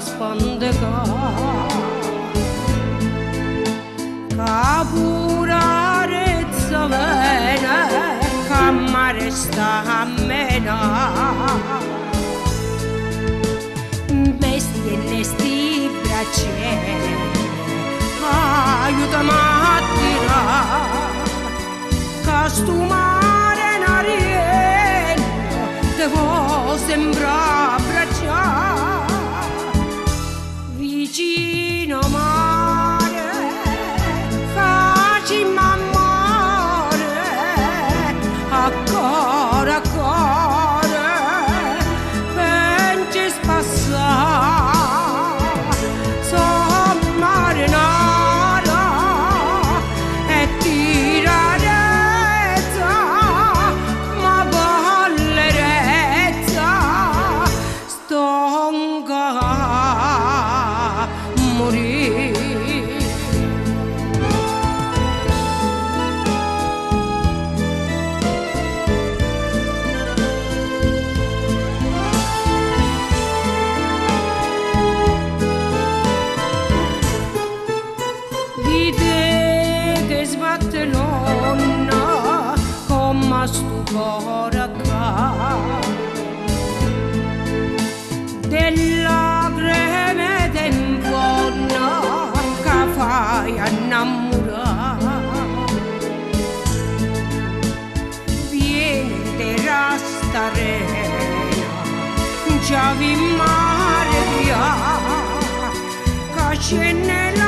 spandecare capurarezza vene che mare sta a menare bestie ne sti bracciere aiutami a tirare che sto mare n'ariendo devo sembrare abbracciare vicino mare facci amore a cuore pensi spassare sono marinara e tirarezza ma ballerezza stonga morire. Di te che sbatte nonna come sto cuore qua della creme d'inforno che fai innamorare vieni terra starena già vi mare via che c'è nella